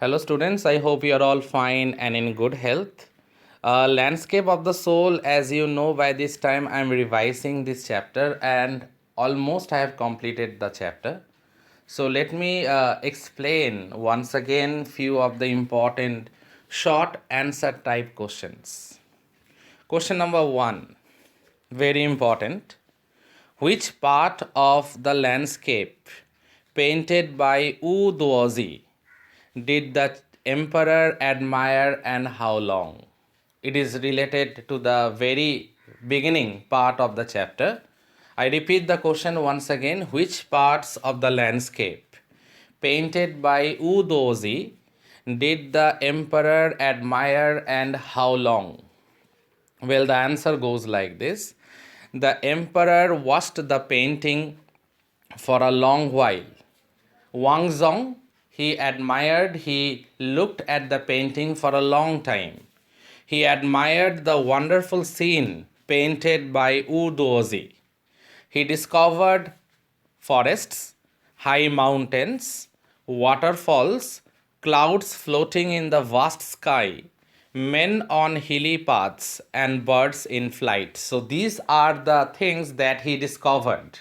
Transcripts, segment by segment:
Hello, students. I hope you are all fine and in good health. Landscape of the Soul, as you know, by this time I am revising this chapter and almost I have completed the chapter. So, let me explain once again few of the important short answer type questions. Question number one, very important. Which part of the landscape painted by Wu Duozi did the emperor admire and how long? It is related to the very beginning part of the chapter. I repeat the question once again. Which parts of the landscape painted by Wu Duozi did the emperor admire and how long? Well, the answer goes like this. The emperor watched the painting for a long while. Wang Zong, he admired, he looked at the painting for a long time. He admired the wonderful scene painted by Wu Duozi. He discovered forests, high mountains, waterfalls, clouds floating in the vast sky, men on hilly paths, and birds in flight. So, these are the things that he discovered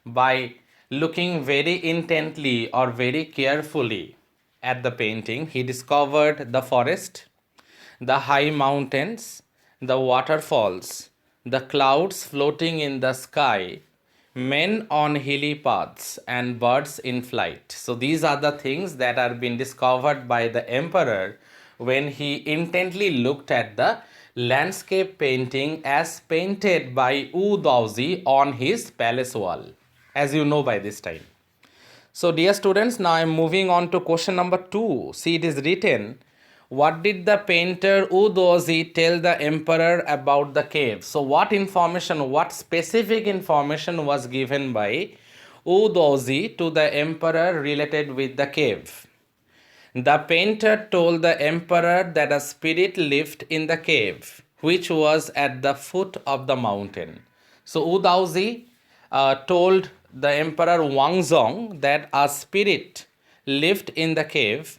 by looking very intently or very carefully at the painting. He discovered the forest, the high mountains, the waterfalls, the clouds floating in the sky, men on hilly paths, and birds in flight. So, these are the things that are being discovered by the emperor when he intently looked at the landscape painting as painted by Wu Daozi on his palace wall, as you know by this time. So, dear students, now I am moving on to question number 2. See, it is written, what did the painter Udozi tell the emperor about the cave? So, what information, what specific information was given by Udozi to the emperor related with the cave? The painter told the emperor that a spirit lived in the cave, which was at the foot of the mountain. So Udaozi told the emperor Wangzong that a spirit lived in the cave,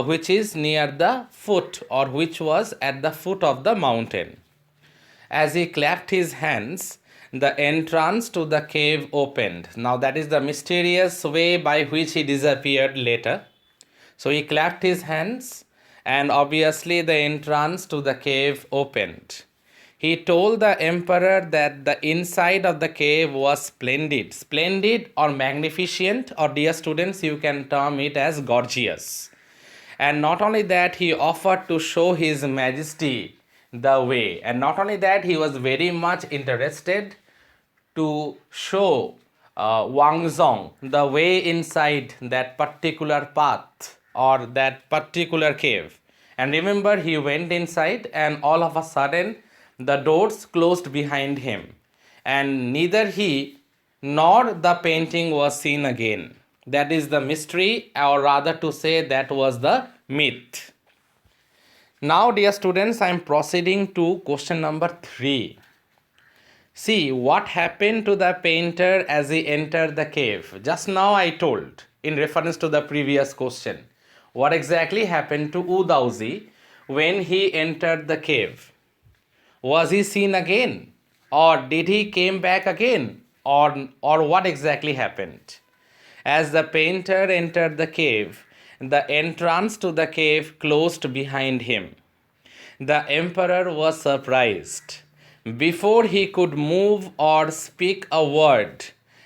which is near the foot or which was at the foot of the mountain. As he clapped his hands, the entrance to the cave opened. Now, that is the mysterious way by which he disappeared later. So he clapped his hands, and obviously the entrance to the cave opened. He told the emperor that the inside of the cave was splendid. Splendid or magnificent, or dear students, you can term it as gorgeous. And not only that, he offered to show his majesty the way. And not only that, he was very much interested to show Wang Zong the way inside that particular path or that particular cave. And remember, he went inside, and all of a sudden, the doors closed behind him, and neither he nor the painting was seen again. That is the mystery, or rather to say, that was the myth. Now, dear students, I am proceeding to question number 3. See what happened to the painter as he entered the cave. Just now I told in reference to the previous question. What exactly happened to Udaozi when he entered the cave? Was he seen again? Or did he came back again? Or what exactly happened? As the painter entered the cave, the entrance to the cave closed behind him. The emperor was surprised. Before he could move or speak a word,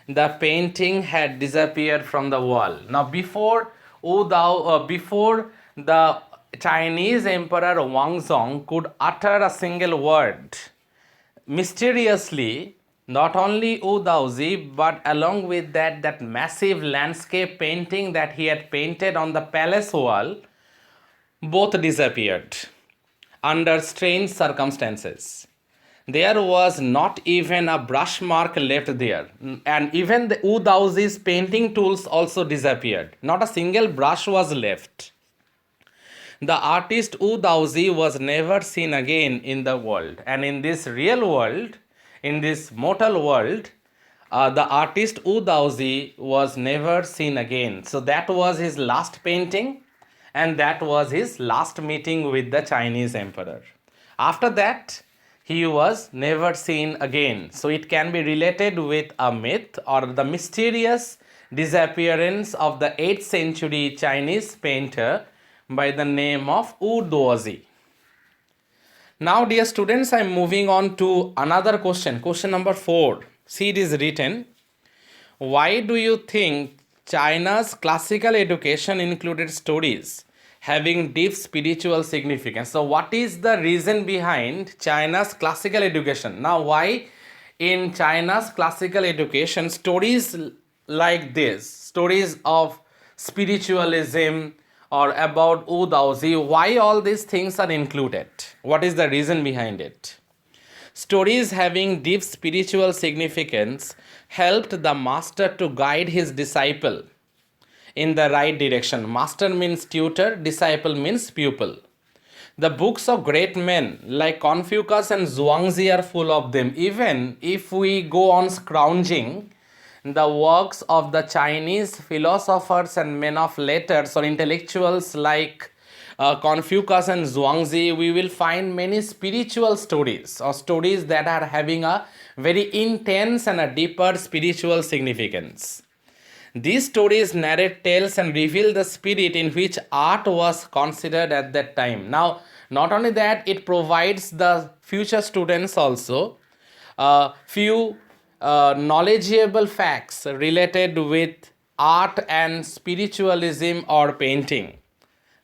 the painting had disappeared from the wall. Now, before the Chinese emperor Wangzong could utter a single word, mysteriously, not only Wu Daozi, but along with that, that massive landscape painting that he had painted on the palace wall, both disappeared under strange circumstances. There was not even a brush mark left there, and even the Wu Daozi's painting tools also disappeared. Not a single brush was left. The artist Wu Daozi was never seen again in the world, and in this real world, in this mortal world, the artist Wu Daozi was never seen again. So that was his last painting, and that was his last meeting with the Chinese emperor. After that, he was never seen again. So it can be related with a myth or the mysterious disappearance of the 8th century Chinese painter by the name of Wu Duozi. Now, dear students, I am moving on to another question. Question number 4. See, it is written, why do you think China's classical education included stories having deep spiritual significance? So, what is the reason behind China's classical education? Now, why in China's classical education stories like this, stories of spiritualism or about Wu Daozi, why all these things are included? What is the reason behind it? Stories having deep spiritual significance helped the master to guide his disciple in the right direction. Master means tutor, disciple means pupil. The books of great men like Confucius and Zhuangzi are full of them. Even if we go on scrounging the works of the Chinese philosophers and men of letters or intellectuals like Confucius and Zhuangzi, we will find many spiritual stories or stories that are having a very intense and a deeper spiritual significance. These stories narrate tales and reveal the spirit in which art was considered at that time. Now, not only that, it provides the future students also few knowledgeable facts related with art and spiritualism or painting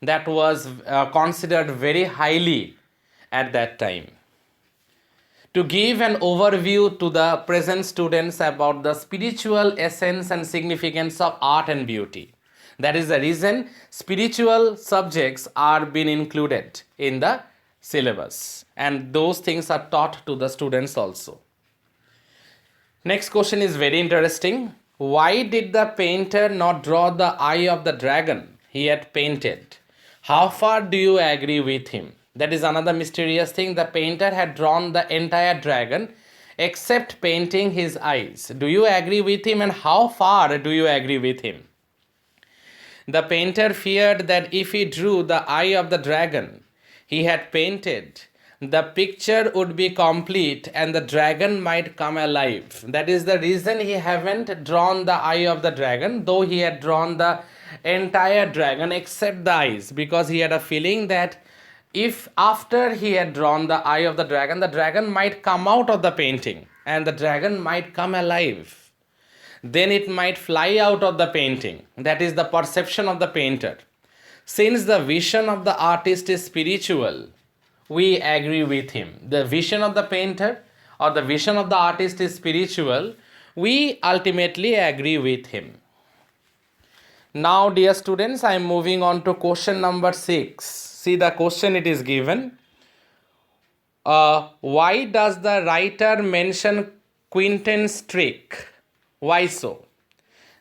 that was considered very highly at that time. To give an overview to the present students about the spiritual essence and significance of art and beauty. That is the reason spiritual subjects are being included in the syllabus, and those things are taught to the students also. Next question is very interesting. Why did the painter not draw the eye of the dragon he had painted? How far do you agree with him? That is another mysterious thing. The painter had drawn the entire dragon except painting his eyes. Do you agree with him, and how far do you agree with him? The painter feared that if he drew the eye of the dragon he had painted, the picture would be complete and the dragon might come alive. That is the reason he haven't drawn the eye of the dragon, though he had drawn the entire dragon except the eyes, because he had a feeling that if after he had drawn the eye of the dragon might come out of the painting and the dragon might come alive. Then it might fly out of the painting. That is the perception of the painter. Since the vision of the artist is spiritual, we agree with him. The vision of the painter or the vision of the artist is spiritual, we ultimately agree with him. Now, dear students, I am moving on to question number 6. See the question, it is given. Why does the writer mention Quentin's trick? Why so?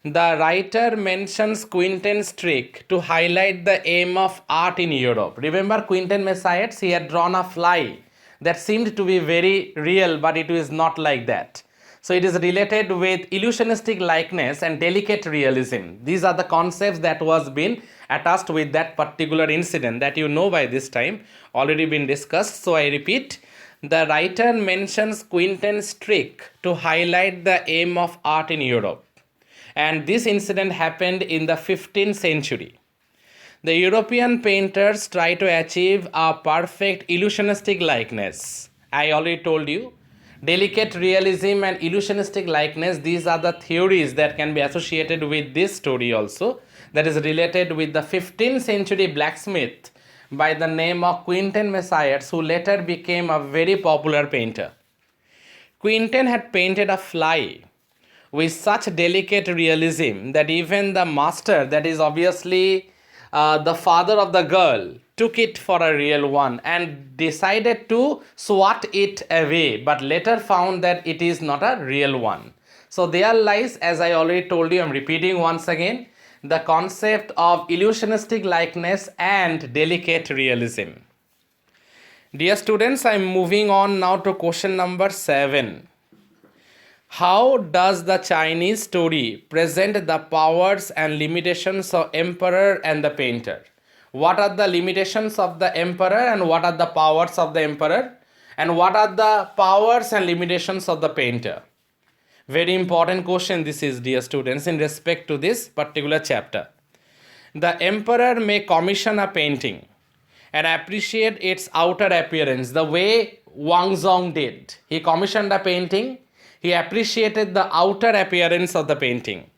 The writer mentions Quentin's trick to highlight the aim of art in Europe. Remember Quentin Messias, he had drawn a fly that seemed to be very real, but it is not like that. So it is related with illusionistic likeness and delicate realism. These are the concepts that was been attached with that particular incident that you know by this time, already been discussed. So I repeat, the writer mentions Quentin's trick to highlight the aim of art in Europe. And this incident happened in the 15th century. The European painters try to achieve a perfect illusionistic likeness. I already told you, delicate realism and illusionistic likeness, these are the theories that can be associated with this story also, that is related with the 15th century blacksmith by the name of Quentin Messias, who later became a very popular painter. Quentin had painted a fly with such delicate realism that even the master, that is obviously the father of the girl, took it for a real one and decided to swat it away, but later found that it is not a real one. So there lies, as I already told you, I'm repeating once again, the concept of illusionistic likeness and delicate realism. Dear students, I'm moving on now to question number 7. How does the Chinese story present the powers and limitations of emperor and the painter? What are the limitations of the emperor and what are the powers of the emperor? And what are the powers and limitations of the painter? Very important question this is, dear students, in respect to this particular chapter. The emperor may commission a painting and appreciate its outer appearance the way Wang Zong did. He commissioned a painting, he appreciated the outer appearance of the painting,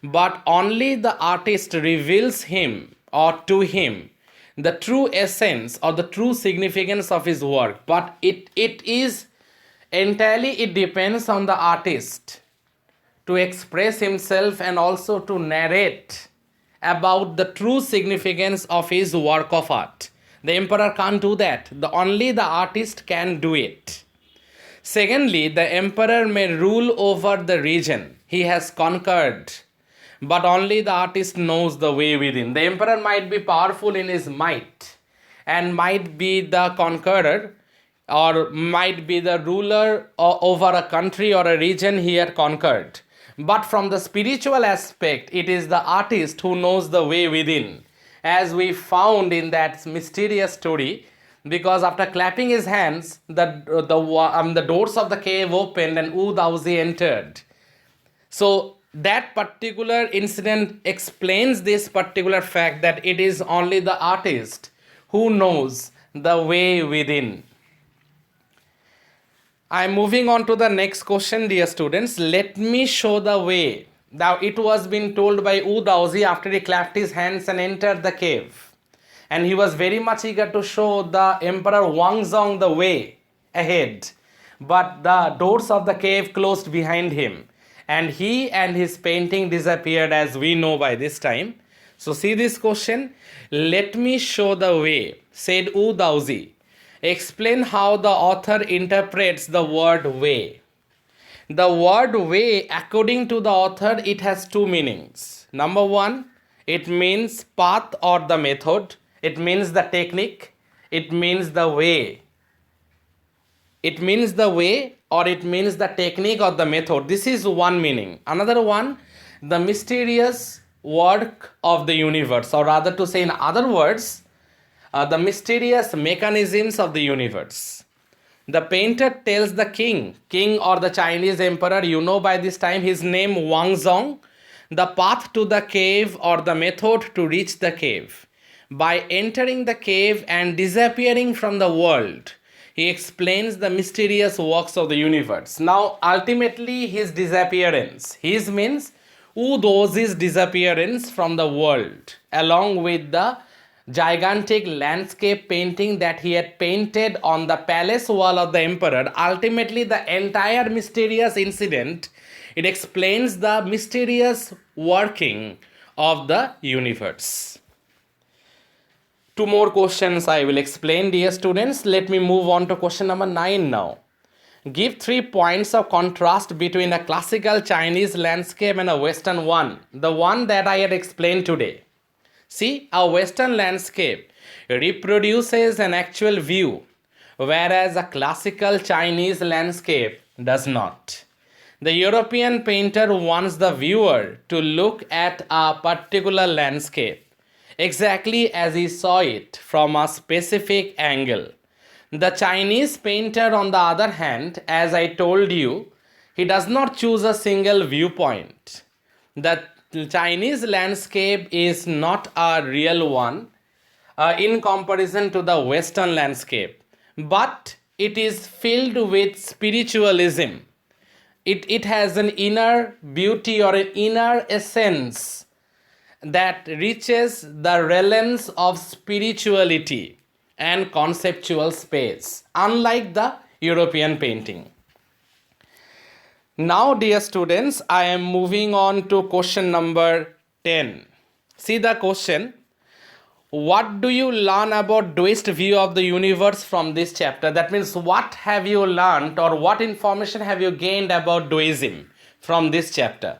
but only the artist reveals him or to him the true essence or the true significance of his work. But it is entirely, it depends on the artist to express himself and also to narrate about the true significance of his work of art. The emperor can't do that. Only the artist can do it. Secondly, the emperor may rule over the region he has conquered, but only the artist knows the way within. The emperor might be powerful in his might and might be the conqueror or might be the ruler over a country or a region he had conquered. But from the spiritual aspect, it is the artist who knows the way within, as we found in that mysterious story, because after clapping his hands, the doors of the cave opened and Wu Daozi entered. So that particular incident explains this particular fact that it is only the artist who knows the way within. I am moving on to the next question, dear students. Let me show the way. Now it was been told by Wu Daozi after he clapped his hands and entered the cave. And he was very much eager to show the Emperor Wang Zong the way ahead. But the doors of the cave closed behind him. And he and his painting disappeared, as we know by this time. So see this question. Let me show the way, said Wu Daozi. Explain how the author interprets the word way. The word way, according to the author, it has two meanings. Number one, it means path or the method. It means the technique. It means the way. It means the way or it means the technique or the method. This is one meaning. Another one, the mysterious work of the universe, or rather to say in other words, the mysterious mechanisms of the universe. The painter tells the king or the Chinese emperor, you know by this time his name Wang Zong, the path to the cave or the method to reach the cave. By entering the cave and disappearing from the world, he explains the mysterious works of the universe. Now, ultimately, his disappearance, his means Wu Daozi's disappearance from the world, along with the gigantic landscape painting that he had painted on the palace wall of the emperor. Ultimately, the entire mysterious incident, it explains the mysterious working of the universe. Two more questions I will explain, dear students. Let me move on to question number 9 now. Give 3 points of contrast between a classical Chinese landscape and a Western one, the one that I had explained today. See, a Western landscape reproduces an actual view, whereas a classical Chinese landscape does not. The European painter wants the viewer to look at a particular landscape exactly as he saw it from a specific angle. The Chinese painter, on the other hand, as I told you, he does not choose a single viewpoint. The Chinese landscape is not a real one in comparison to the Western landscape, but it is filled with spiritualism. It has an inner beauty or an inner essence that reaches the realms of spirituality and conceptual space, unlike the European painting. Now, dear students, I am moving on to question number 10. See the question. What do you learn about Daoist view of the universe from this chapter? That means what have you learned or what information have you gained about Daoism from this chapter?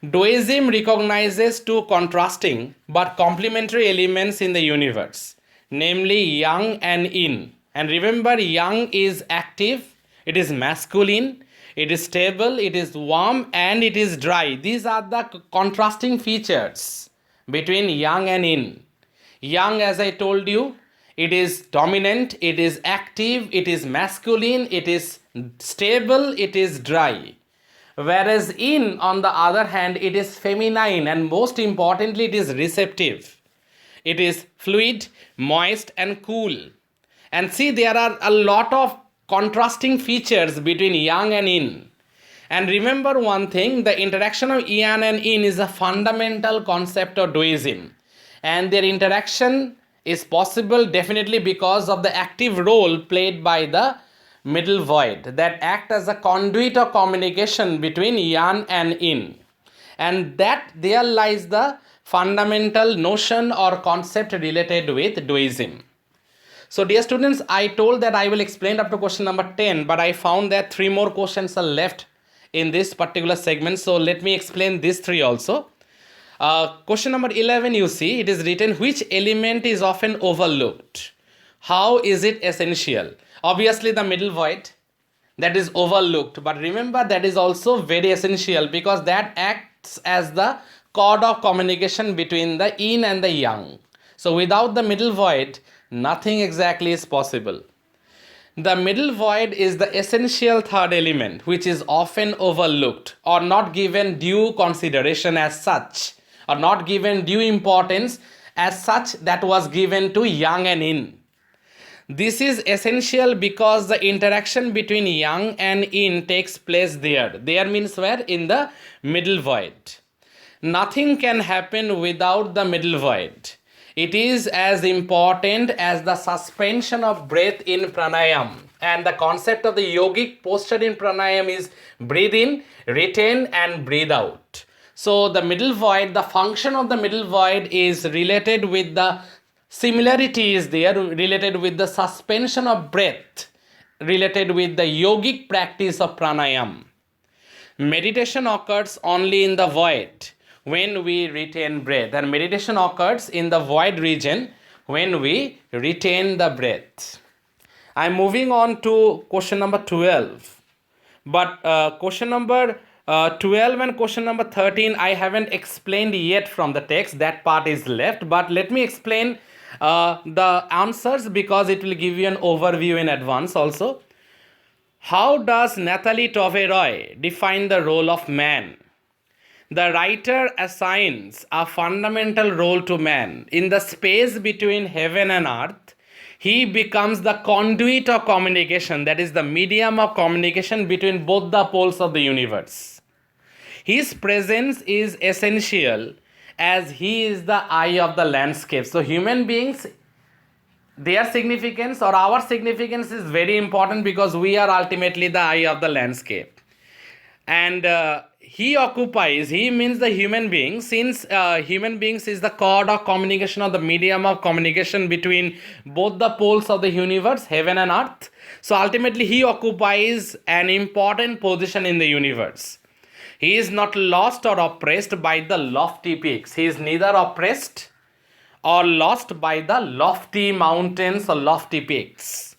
Daoism recognizes two contrasting but complementary elements in the universe, namely yang and yin. And remember, yang is active, it is masculine, it is stable, it is warm, and it is dry. These are the contrasting features between yang and yin. Yang, as I told you, it is dominant, it is active, it is masculine, it is stable, it is dry. Whereas yin, on the other hand, it is feminine, and most importantly, it is receptive. It is fluid, moist, and cool. And see, there are a lot of contrasting features between yang and yin. And remember one thing, the interaction of yang and yin is a fundamental concept of Taoism. And their interaction is possible definitely because of the active role played by the middle void that act as a conduit of communication between yang and yin. And that there lies the fundamental notion or concept related with Taoism. So dear students, I told that I will explain up to question number 10, but I found that 3 more questions are left in this particular segment. So let me explain these 3 also. Question number 11, you see, it is written, which element is often overlooked? How is it essential? Obviously the middle void, that is overlooked, but remember that is also very essential because that acts as the cord of communication between the yin and the yang. So without the middle void, nothing exactly is possible. The middle void is the essential third element, which is often overlooked or not given due consideration as such, or not given due importance as such that was given to yang and yin. This is essential because the interaction between yang and yin takes place there. There means where? In the middle void. Nothing can happen without the middle void. It is as important as the suspension of breath in pranayam. And the concept of the yogic posture in pranayam is breathe in, retain, and breathe out. So the middle void, the function of the middle void is related with the similarity is there, related with the suspension of breath, related with the yogic practice of pranayam. Meditation occurs only in the void when we retain breath, and meditation occurs in the void region when we retain the breath. I am moving on to question number 12, but question number 12 and question number 13 I haven't explained yet from the text. That part is left, but let me explain the answers because it will give you an overview in advance also. How does Nathalie Toveroy define the role of man? The writer assigns a fundamental role to man. In the space between heaven and earth, he becomes the conduit of communication, that is the medium of communication between both the poles of the universe. His presence is essential as he is the eye of the landscape. So human beings, their significance or our significance is very important because we are ultimately the eye of the landscape. And he means the human being, since human beings is the cord of communication or the medium of communication between both the poles of the universe, heaven and earth. So ultimately he occupies an important position in the universe. He is not lost or oppressed by the lofty peaks. He is neither oppressed or lost by the lofty mountains or lofty peaks.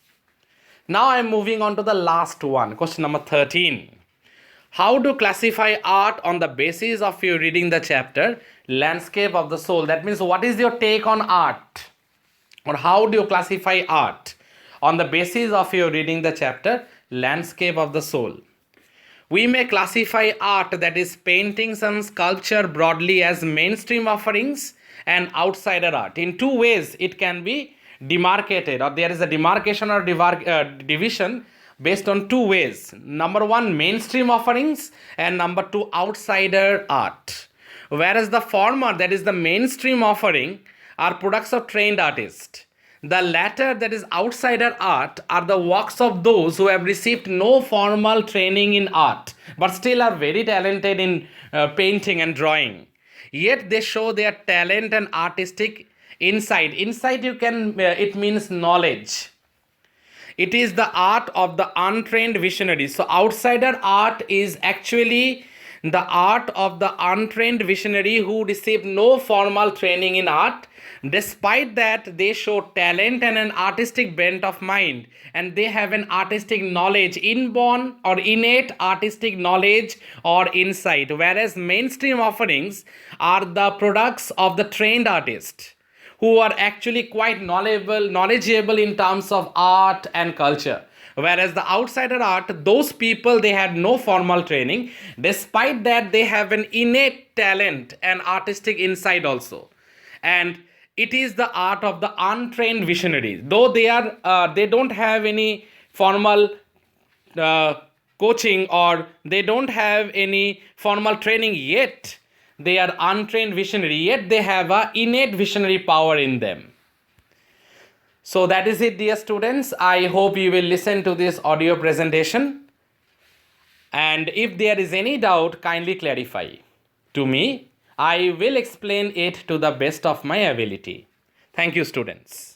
Now I am moving on to the last one, question number 13. How to classify art on the basis of you reading the chapter Landscape of the Soul? That means what is your take on art? Or how do you classify art on the basis of your reading the chapter Landscape of the Soul? We may classify art, that is paintings and sculpture, broadly as mainstream offerings and outsider art. In 2 ways it can be demarcated, or there is a demarcation or division based on 2 ways. Number 1, mainstream offerings, and number 2, outsider art. Whereas the former, that is the mainstream offering, are products of trained artists. The latter, that is outsider art, are the works of those who have received no formal training in art but still are very talented in painting and drawing. Yet they show their talent and artistic insight. Insight, it means knowledge. It is the art of the untrained visionary. So outsider art is actually the art of the untrained visionary who received no formal training in art. Despite that, they show talent and an artistic bent of mind, and they have an artistic knowledge, inborn or innate artistic knowledge or insight. Whereas mainstream offerings are the products of the trained artist who are actually quite knowledgeable in terms of art and culture. Whereas the outsider art, those people, they had no formal training. Despite that, they have an innate talent and artistic insight also. And it is the art of the untrained visionaries. Though they don't have any formal uh, coaching, or they don't have any formal training yet, they are untrained visionary, yet they have a innate visionary power in them. So that is it, dear students. I hope you will listen to this audio presentation, and if there is any doubt, kindly clarify to me. I will explain it to the best of my ability. Thank you, students.